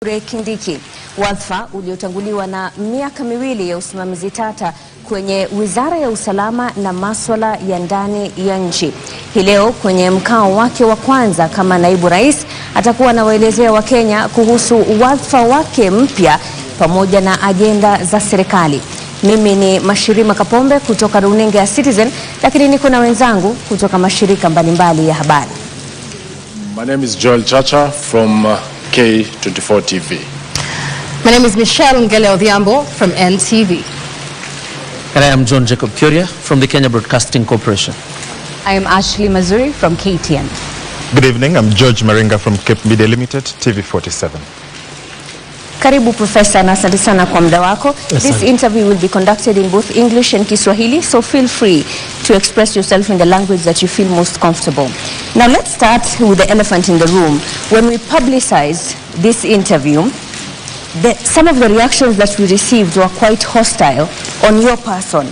Kindiki, wadhifa uliotanguliwa na miaka miwili ya usimamizi tata kwenye Wizara ya Usalama na Masuala ya Ndani ya Nchi. Hii leo kwenye mkao wake wa kwanza kama naibu rais atakuwa anawaelezea Wakenya kuhusu wadhifa wake mpya pamoja na agenda za serikali. Mimi ni Mashirima Kapombe kutoka runinga ya Citizen, lakini niko na wenzangu kutoka mashirika mbalimbali ya habari. My name is Joel Chacha from K24 TV. My name is Michelle Ngele Odhiambo from NTV. And I am John Jacob Kuria from the Kenya Broadcasting Corporation. I am Ashley Mazuri from KTN. Good evening, I'm George Maringa from Cape Media Limited, TV47. Karibu Professor, na asante sana kwa muda wako. This interview will be conducted in both English and Kiswahili, so feel free to express yourself in the language that you feel most comfortable. Now let's start with the elephant in the room. When we publicized this interview, some of the reactions that we received were quite hostile on your person.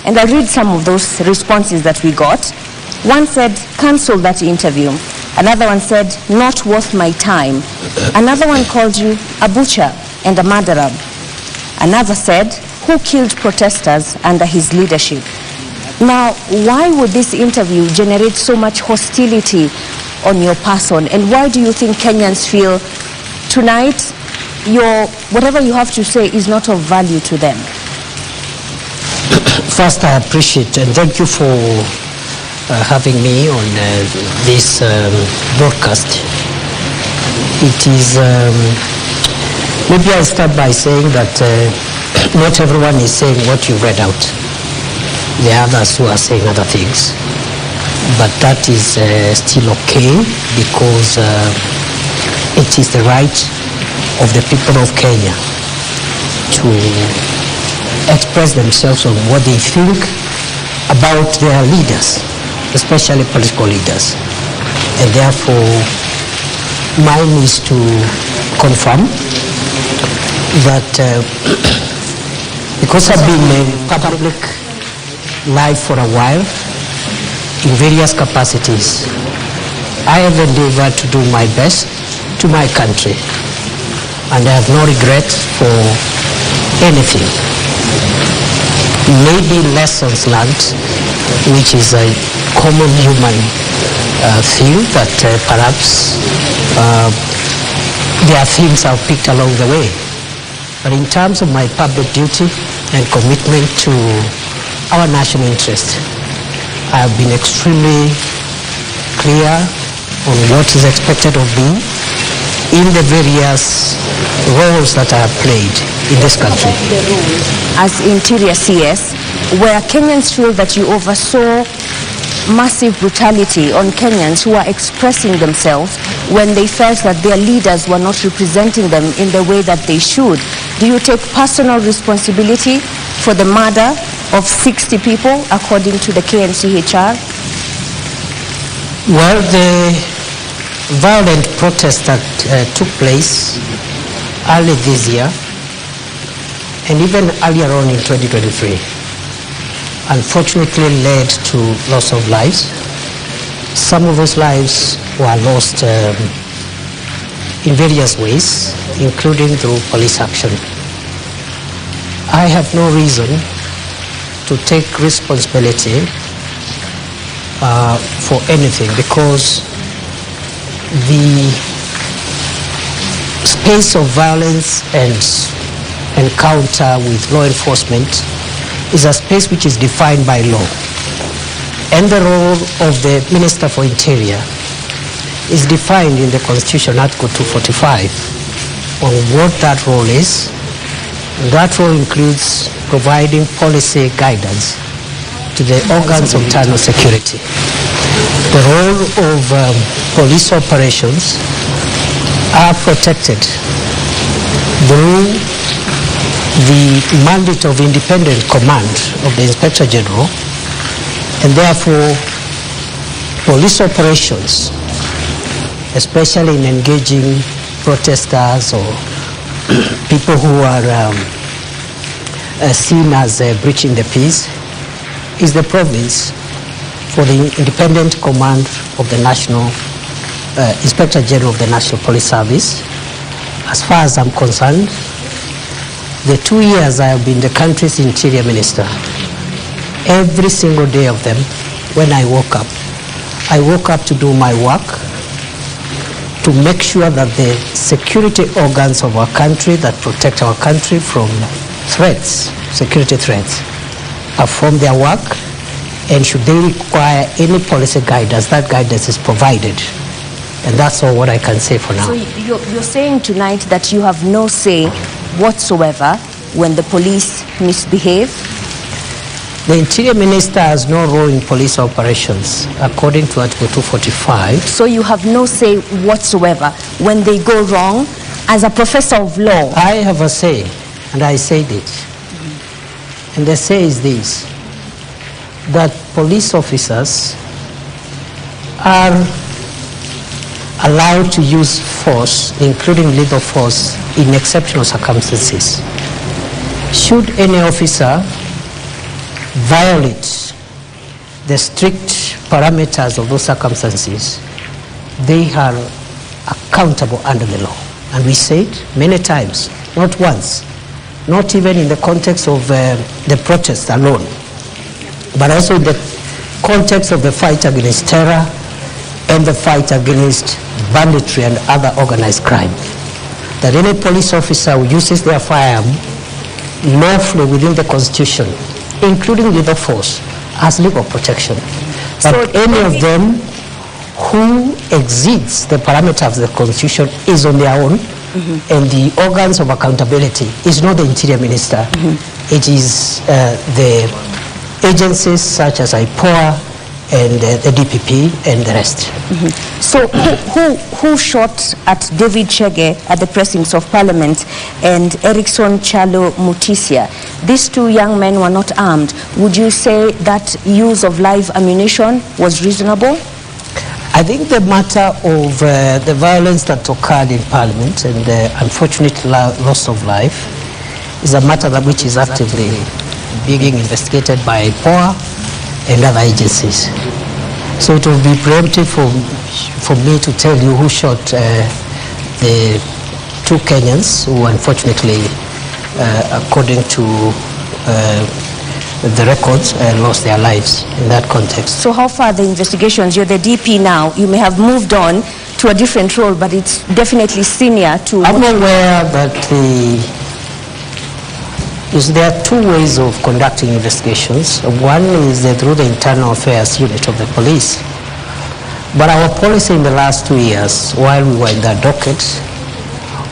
And I'll read some of those responses that we got. One said, cancel that interview. Another one said, not worth my time. Another one called you a butcher and a murderer. Another said, who killed protesters under his leadership? Now, why would this interview generate so much hostility on your person? And why do you think Kenyans feel tonight whatever you have to say is not of value to them? First, I appreciate and thank you for having me on this broadcast. It is, maybe I'll start by saying that not everyone is saying what you read out. There are others who are saying other things. But that is still okay because it is the right of the people of Kenya to express themselves on what they think about their leaders, especially political leaders. And therefore, mine is to confirm that because I've been in public life for a while, in various capacities, I have endeavored to do my best to my country. And I have no regret for anything. Maybe lessons learned, which is a common human thing that perhaps there are things I've picked along the way. But in terms of my public duty and commitment to our national interest, I have been extremely clear on what is expected of me in the various roles that I have played in this country. As Interior CS, where Kenyans feel that you oversaw massive brutality on Kenyans who are expressing themselves when they felt that their leaders were not representing them in the way that they should, do you take personal responsibility for the murder of 60 people according to the KNCHR? Well, the violent protest that took place early this year and even earlier on in 2023 unfortunately led to loss of lives. Some of those lives were lost in various ways, including through police action. I have no reason to take responsibility for anything because the space of violence and encounter with law enforcement is a space which is defined by law. And the role of the Minister for Interior is defined in the Constitution, Article 245, on what that role is. That role includes providing policy guidance to the organs of internal security. The role of police operations are protected through the mandate of independent command of the Inspector General, and therefore police operations, especially in engaging protesters or people who are seen as breaching the peace, is the province for the independent command of the National Inspector General of the National Police Service, as far as I'm concerned, the 2 years I have been the country's interior minister, every single day of them, when I woke up to do my work, to make sure that the security organs of our country that protect our country from threats, security threats, perform their work, and should they require any policy guidance, that guidance is provided. And that's all what I can say for now. So you're saying tonight that you have no say whatsoever when the police misbehave? The Interior Minister has no role in police operations, according to Article 245. So you have no say whatsoever when they go wrong? As a professor of law? I have a say, and I said it. And the say is this, that police officers are allowed to use force, including lethal force, in exceptional circumstances. Should any officer violate the strict parameters of those circumstances, they are accountable under the law. And we say it many times, not once, not even in the context of the protest alone, but also in the context of the fight against terror and the fight against banditry and other organized crime. That any police officer who uses their firearm lawfully within the Constitution, including lethal force, has legal protection. But any of them who exceeds the parameters of the Constitution is on their own, and the organs of accountability is not the Interior Minister. It is the agencies such as IPOA and the DPP and the rest. So who shot at David Chege at the precincts of Parliament and Erickson Chalo Mutisia? These two young men were not armed. Would you say that use of live ammunition was reasonable? I think the matter of the violence that occurred in Parliament and the unfortunate loss of life is a matter that which is actively being investigated by IPOA and other agencies. So it will be preemptive for me to tell you who shot the two Kenyans who unfortunately, according to the records, lost their lives in that context. So how far are the investigations? You're the DP now. You may have moved on to a different role, but it's definitely senior to... I'm aware that there are two ways of conducting investigations. One is through the internal affairs unit of the police. But our policy in the last 2 years, while we were in that docket,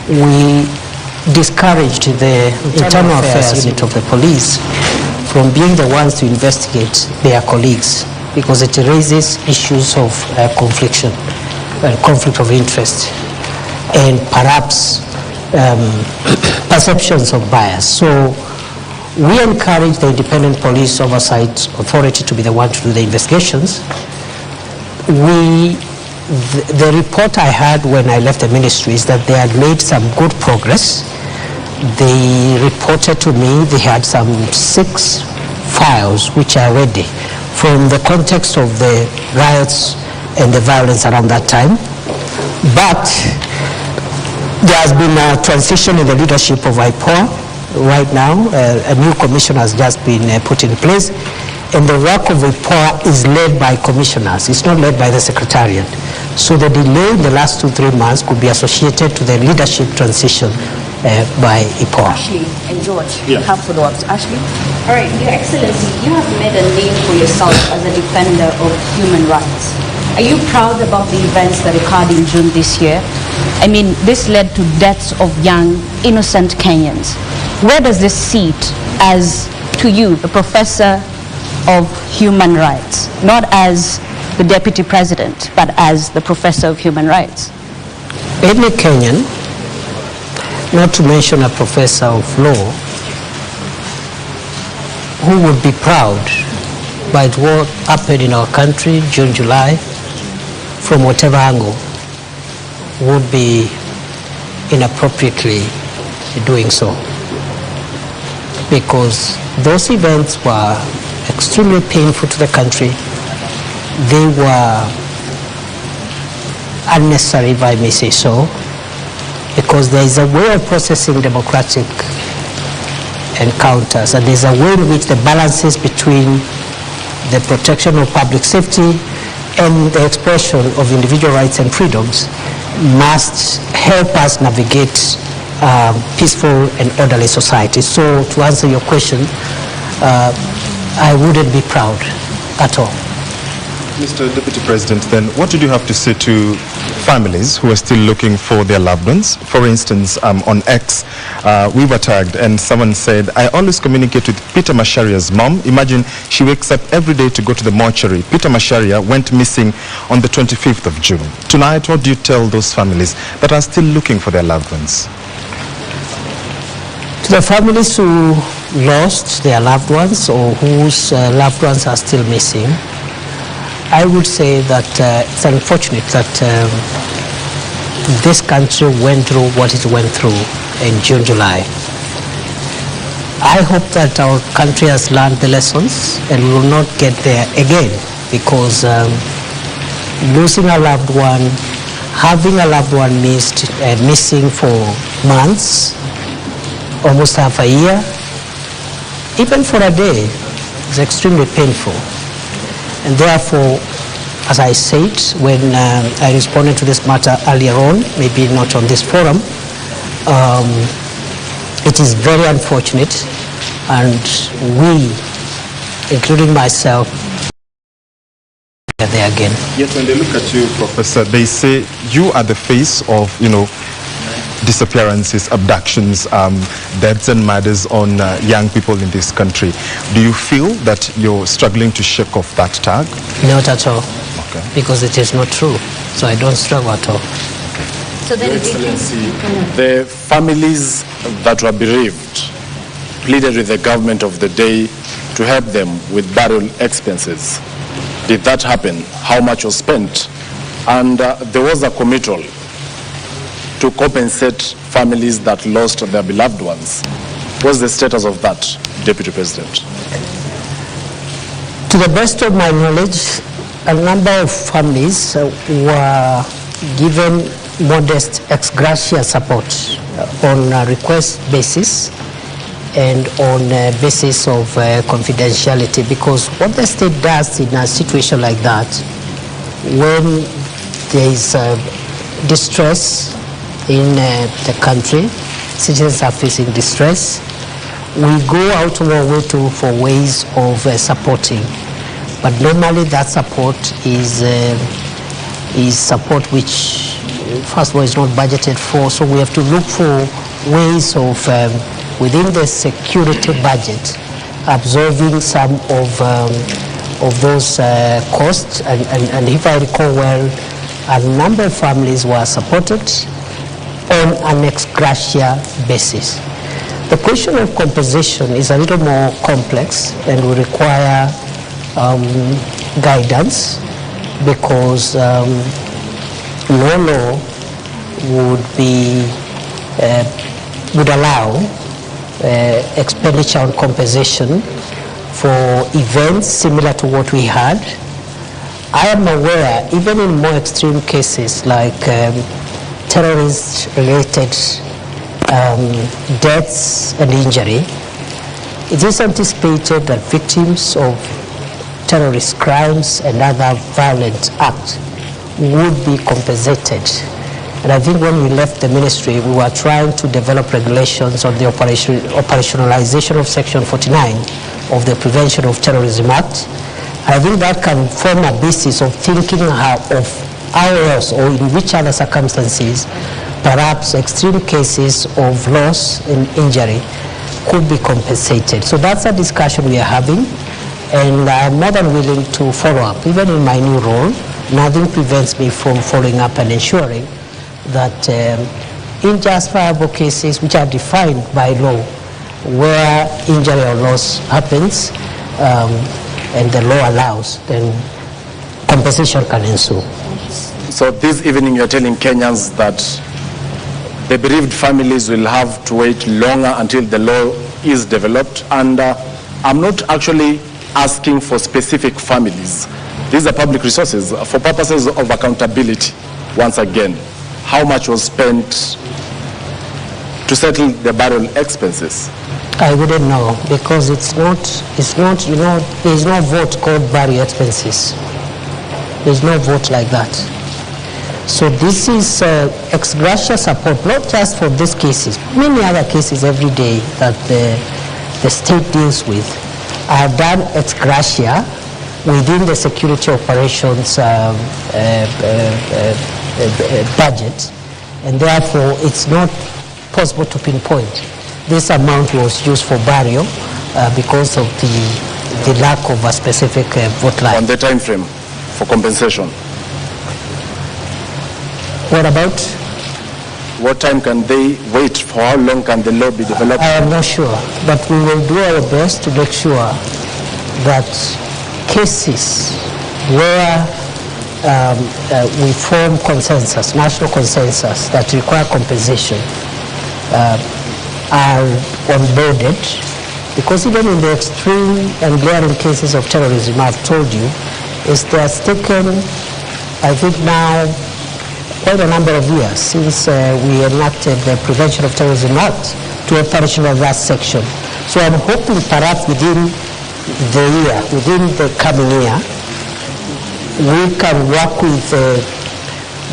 we discouraged the internal affairs unit of the police from being the ones to investigate their colleagues, because it raises issues of conflict of interest, and perhaps perceptions of bias. So we encourage the Independent Police Oversight Authority to be the one to do the investigations. The report I had when I left the ministry is that they had made some good progress. They reported to me they had some 6 files which are ready from the context of the riots and the violence around that time. But there has been a transition in the leadership of IPOA right now. A new commission has just been put in place, and the work of IPOA is led by commissioners. It's not led by the Secretariat. So the delay in the last 2-3 months could be associated to the leadership transition by IPOA. Ashley and George, you have follow-ups. Ashley? All right, Your Excellency, you have made a name for yourself as a defender of human rights. Are you proud about the events that occurred in June this year? I mean, this led to deaths of young, innocent Kenyans. Where does this sit as, to you, the professor of human rights, not as the deputy president, but as the professor of human rights? Any Kenyan, not to mention a professor of law, who would be proud by what happened in our country June, July, from whatever angle, would be inappropriately doing so. Because those events were extremely painful to the country. They were unnecessary, if I may say so. because there is a way of processing democratic encounters, and there's a way in which the balances between the protection of public safety and the expression of individual rights and freedoms must help us navigate peaceful and orderly society. So to answer your question, I wouldn't be proud at all. Mr. Deputy President, then what did you have to say to families who are still looking for their loved ones? For instance, on X, we were tagged and someone said, I always communicate with Peter Masharia's mom. Imagine she wakes up every day to go to the mortuary. Peter Masharia went missing on the 25th of June. Tonight, what do you tell those families that are still looking for their loved ones? To the families who lost their loved ones or whose loved ones are still missing, I would say that it's unfortunate that this country went through what it went through in June, July. I hope that our country has learned the lessons and we will not get there again, because losing a loved one, having a loved one missing for months, almost half a year, even for a day, is extremely painful. And therefore, as I said when I responded to this matter earlier on, maybe not on this forum, it is very unfortunate, and we, including myself, are there again. Yet when they look at you, Professor, they say you are the face of, disappearances, abductions, deaths and murders on young people in this country. Do you feel that you're struggling to shake off that tag? Not at all, okay, because it is not true. So I don't struggle at all. So then, Your Excellency, the families that were bereaved pleaded with the government of the day to help them with burial expenses. Did that happen? How much was spent? And there was a committal to compensate families that lost their beloved ones. What's the status of that, Deputy President? To the best of my knowledge, a number of families were given modest ex gratia support on a request basis and on a basis of confidentiality, because what the state does in a situation like that, when there is distress in the country, citizens are facing distress, we go out of our way for ways of supporting. But normally that support is support which, first of all, is not budgeted for, so we have to look for ways of, within the security budget, absorbing some of those costs. And if I recall well, a number of families were supported on an ex gratia basis. The question of compensation is a little more complex and will require guidance, because no law would allow expenditure on compensation for events similar to what we had. I am aware, even in more extreme cases like terrorist-related deaths and injury, it is anticipated that victims of terrorist crimes and other violent acts would be compensated. And I think when we left the ministry, we were trying to develop regulations on the operationalization of Section 49 of the Prevention of Terrorism Act. I think that can form a basis of thinking of how else or in which other circumstances perhaps extreme cases of loss and injury could be compensated. So that's a discussion we are having, and I'm more than willing to follow up. Even in my new role, nothing prevents me from following up and ensuring that in justifiable cases which are defined by law, where injury or loss happens and the law allows, then compensation can ensue. So this evening you're telling Kenyans that the bereaved families will have to wait longer until the law is developed, and I'm not actually asking for specific families. These are public resources for purposes of accountability. Once again, how much was spent to settle the burial expenses? I wouldn't know, because it's not, you know, there's no vote called burial expenses. There's no vote like that. So this is ex gratia support, not just for these cases, many other cases every day that the state deals with are done ex gratia within the security operations budget, and therefore it's not possible to pinpoint. This amount was used for burial because of the lack of a specific vote line. On the time frame for compensation? What about? What time can they wait? For how long can the law be developed? I am not sure, but we will do our best to make sure that cases where we form consensus, national consensus that require compensation are onboarded, because even in the extreme and glaring cases of terrorism, I've told you, it has taken, I think now, quite a number of years since we enacted the Prevention of Terrorism Act to operationalize that section. So I'm hoping perhaps within the year, within the coming year, we can work with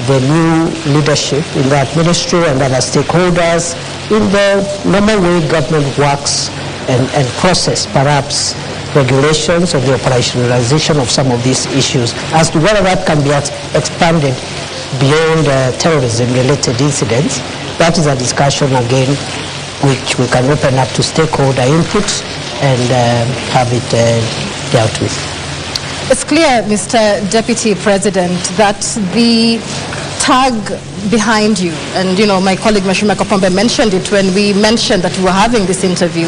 the new leadership in that ministry and other stakeholders in the normal way government works and process perhaps regulations of the operationalization of some of these issues as to whether that can be expanded beyond terrorism-related incidents. That is a discussion again which we can open up to stakeholder input and have it dealt with. It's clear, Mr. Deputy President, that the tag behind you, and you know, my colleague Mashirima Kapombe mentioned it when we mentioned that we were having this interview,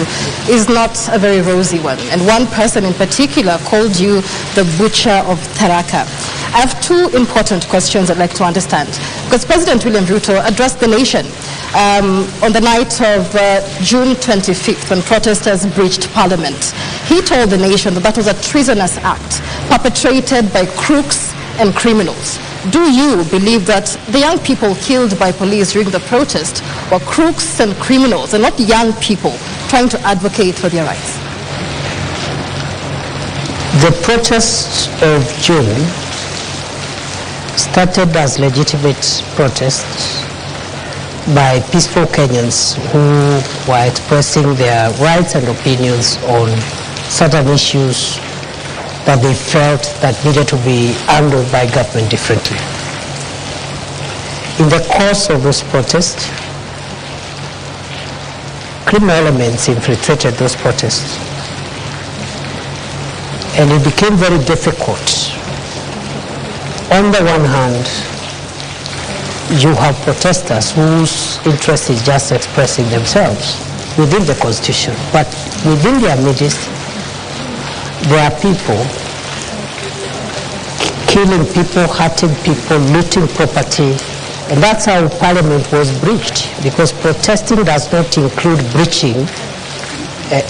is not a very rosy one. And one person in particular called you the butcher of Tharaka. I have two important questions I'd like to understand. Because President William Ruto addressed the nation on the night of June 25th when protesters breached Parliament. He told the nation that that was a treasonous act perpetrated by crooks and criminals. Do you believe that the young people killed by police during the protest were crooks and criminals and not young people trying to advocate for their rights? The protests of June started as legitimate protests by peaceful Kenyans who were expressing their rights and opinions on certain issues that they felt that needed to be handled by government differently. In the course of those protests, criminal elements infiltrated those protests, and it became very difficult. On the one hand, you have protesters whose interest is just expressing themselves within the Constitution, but within their midst, there are people killing people, hurting people, looting property, and that's how Parliament was breached, because protesting does not include breaching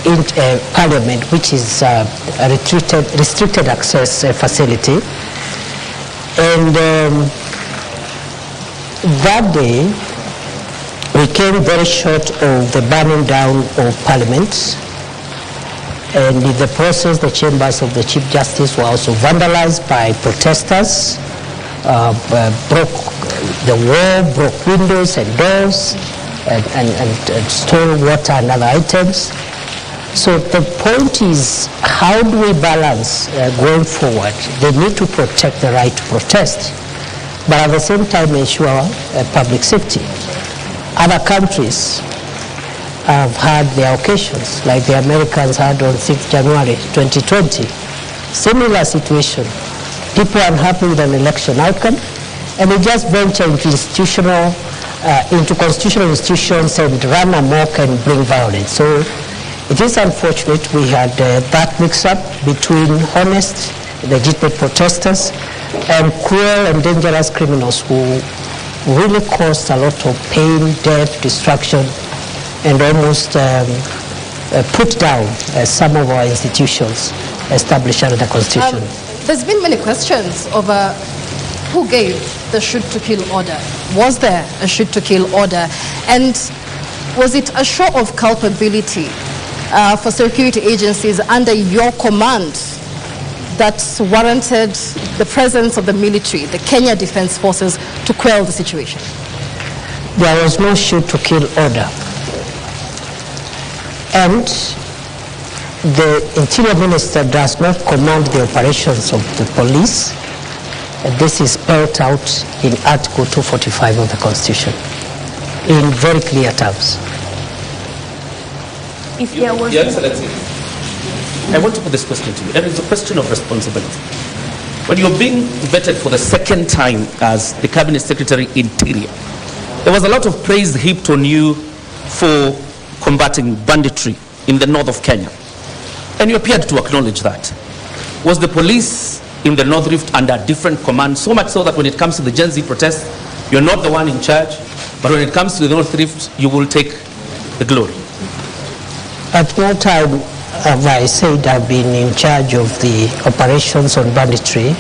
in Parliament, which is a restricted access facility. And that day, we came very short of the burning down of Parliament. And in the process, the chambers of the Chief Justice were also vandalized by protesters, broke the wall, broke windows and doors, and stole water and other items. So the point is, how do we balance going forward? They need to protect the right to protest, but at the same time ensure public safety. Other countries have had their occasions, like the Americans had on 6th January 2020. Similar situation. People are unhappy with an election outcome, and they just venture into constitutional institutions and run amok and bring violence. So it is unfortunate we had that mix-up between honest, legitimate protesters and cruel and dangerous criminals who really caused a lot of pain, death, destruction, and almost put down some of our institutions established under the Constitution. There's been many questions over who gave the shoot-to-kill order. Was there a shoot-to-kill order? And was it a show of culpability for security agencies under your command that warranted the presence of the military, the Kenya Defense Forces, to quell the situation? There was no shoot to kill order. And the Interior Minister does not command the operations of the police. This is spelled out in Article 245 of the Constitution in very clear terms. If there was... Your Excellency, I want to put this question to you, and it's a question of responsibility. When you're being vetted for the second time as the Cabinet Secretary Interior, there was a lot of praise heaped on you for combating banditry in the north of Kenya. And you appeared to acknowledge that. Was the police in the North Rift under different command, so much so that when it comes to the GenZ protests, you're not the one in charge, but when it comes to the North Rift, you will take the glory? At no time have I said I've been in charge of the operations on banditry,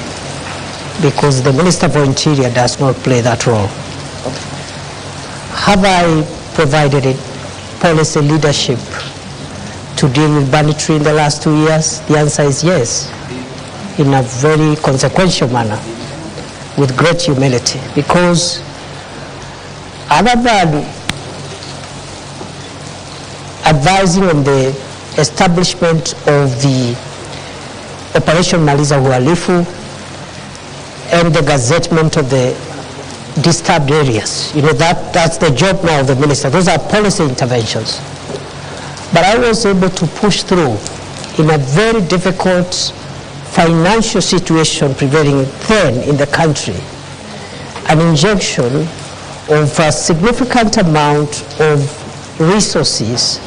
because the Minister for Interior does not play that role. Have I provided it policy leadership to deal with banditry in the last 2 years? The answer is yes, in a very consequential manner, with great humility, because other than advising on the establishment of the Operation Maliza Uhalifu and the gazettement of the disturbed areas. You know, that's the job now of the minister. Those are policy interventions. But I was able to push through in a very difficult financial situation prevailing then in the country, an injection of a significant amount of resources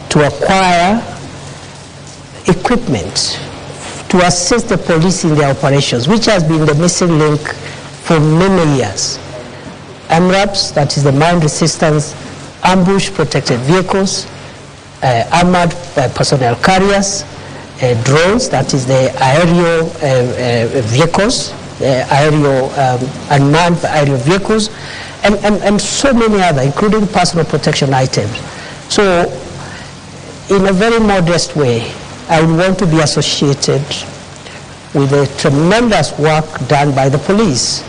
to acquire equipment to assist the police in their operations, which has been the missing link for many years. MRAPs, that is the mine resistance ambush protected vehicles, armored personnel carriers, drones, that is the aerial vehicles, aerial unmanned aerial vehicles, and so many other, including personal protection items. So, in a very modest way, I would want to be associated with the tremendous work done by the police,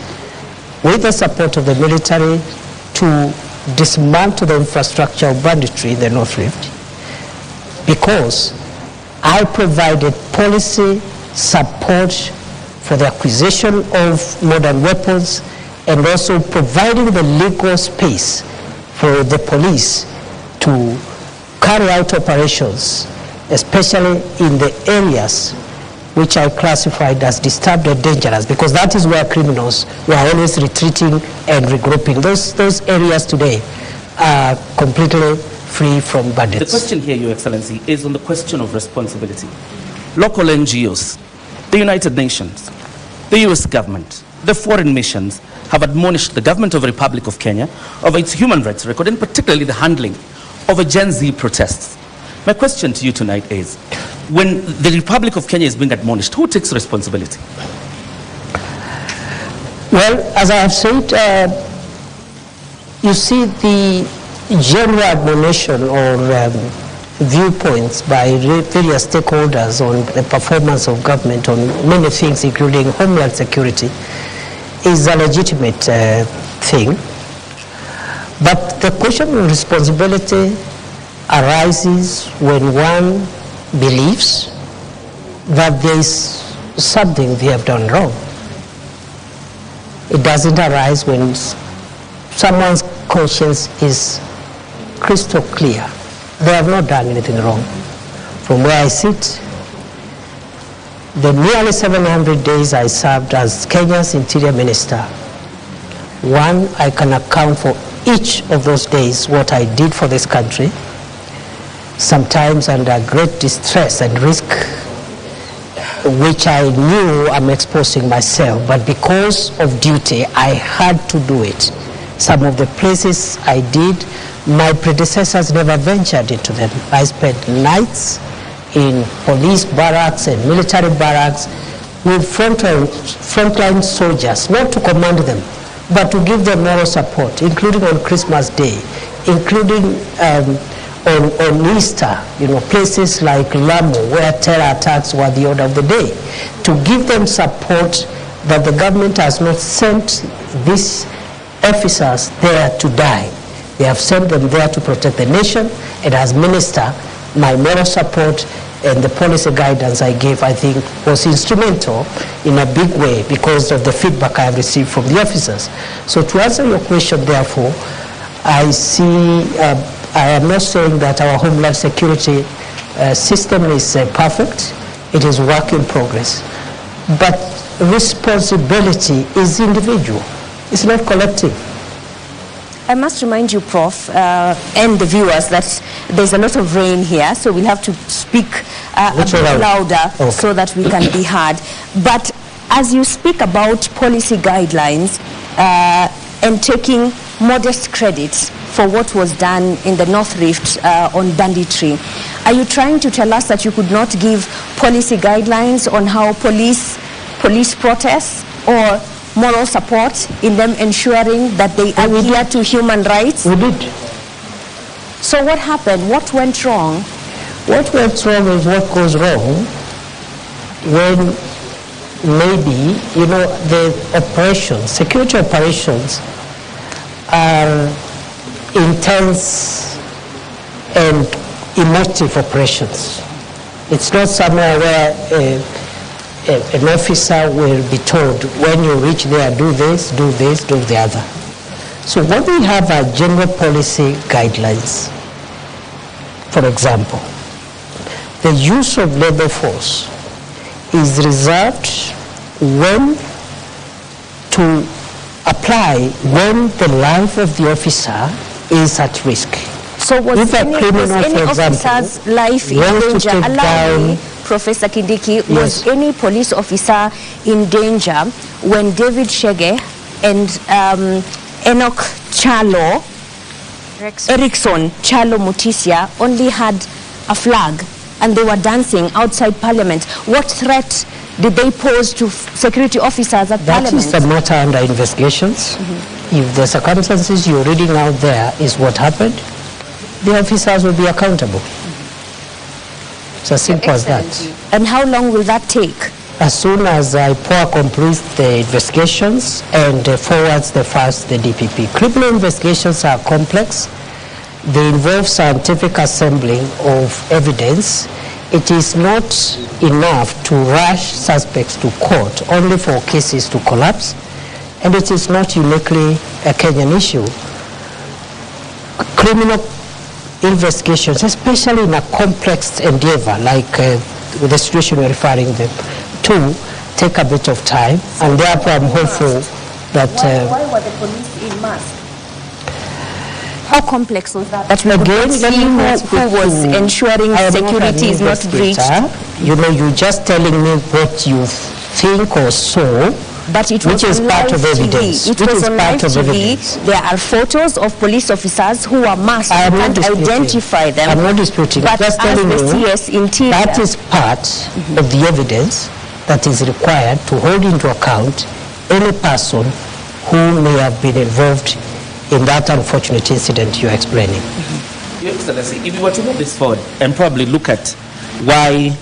with the support of the military, to dismantle the infrastructure of banditry in the North Rift, because I provided policy support for the acquisition of modern weapons and also providing the legal space for the police to carry out operations, especially in the areas which I classified as disturbed and dangerous, because that is where criminals were always retreating and regrouping. Those areas today are completely free from bandits. The question here, Your Excellency, is on the question of responsibility. Local NGOs, the United Nations, the US government, the foreign missions have admonished the government of the Republic of Kenya of its human rights record, and particularly the handling of a GenZ protests. My question to you tonight is, when the Republic of Kenya is being admonished, who takes responsibility? Well, as I have said, you see, the general admonition or viewpoints by various stakeholders on the performance of government on many things, including homeland security, is a legitimate thing. But the question of responsibility arises when one believes that there is something they have done wrong. It doesn't arise when someone's conscience is crystal clear. They have not done anything wrong. From where I sit, the nearly 700 days I served as Kenya's Interior Minister, one, I can account for each of those days what I did for this country, sometimes under great distress and risk, which I knew I'm exposing myself, but because of duty, I had to do it. Some of the places I did, my predecessors never ventured into them. I spent nights in police barracks and military barracks with frontline soldiers, not to command them, but to give them moral support, including on Christmas Day, including on Easter, places like Lamu, where terror attacks were the order of the day, to give them support that the government has not sent these officers there to die. They have sent them there to protect the nation. And as minister, my moral support and the policy guidance I gave, I think, was instrumental in a big way because of the feedback I have received from the officers. So to answer your question, therefore, I am not saying that our homeland security system is perfect. It is work in progress. But responsibility is individual. It's not collective. I must remind you, Prof, and the viewers, that there's a lot of rain here, so we'll have to speak a bit louder so that we can be heard. But as you speak about policy guidelines and taking modest credit for what was done in the North Rift on banditry, are you trying to tell us that you could not give policy guidelines on how police protests or moral support in them ensuring that they adhere to human rights? We did. So what happened? What went wrong? What went wrong is what goes wrong when maybe, the operations, security operations are intense and emotive operations. It's not somewhere where an officer will be told, when you reach there, do this, do the other. So what we have are general policy guidelines. For example, the use of labor force is reserved when to apply when the life of the officer is at risk. So was any officer's life in danger? Allow me, Professor Kindiki, was any police officer in danger when David Shege and Enoch Chalo, Erickson Chalo Mutisia only had a flag and they were dancing outside Parliament? What threat did they pose to security officers at Parliament? That is the matter under investigations. If the circumstances you're reading out there is what happened, the officers will be accountable. It's as simple as that. And how long will that take? As soon as IPOA completes the investigations and forwards the files to the DPP. Criminal investigations are complex. They involve scientific assembling of evidence. It is not enough to rush suspects to court only for cases to collapse. And it is not uniquely a Kenyan issue. Criminal investigations, especially in a complex endeavor like the situation we're referring them to, take a bit of time, and therefore I'm hopeful that... Why were the police in mass? How complex was that? That we again, who was ensuring security is not breached? You're just telling me what you think or saw. But it was which is part of evidence. It was on live TV. There are photos of police officers who are masked. I can't identify them. I'm not disputing. But just as telling the you, CS Interior, that is part of the evidence that is required to hold into account any person who may have been involved in that unfortunate incident you're explaining. Your Excellency, if you were to move this forward and probably look at why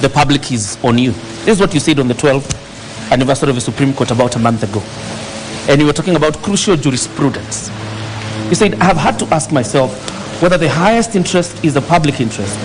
the public is on you, this is what you said on the 12th anniversary of the Supreme Court about a month ago. And you were talking about crucial jurisprudence. You said, I have had to ask myself whether the highest interest is the public interest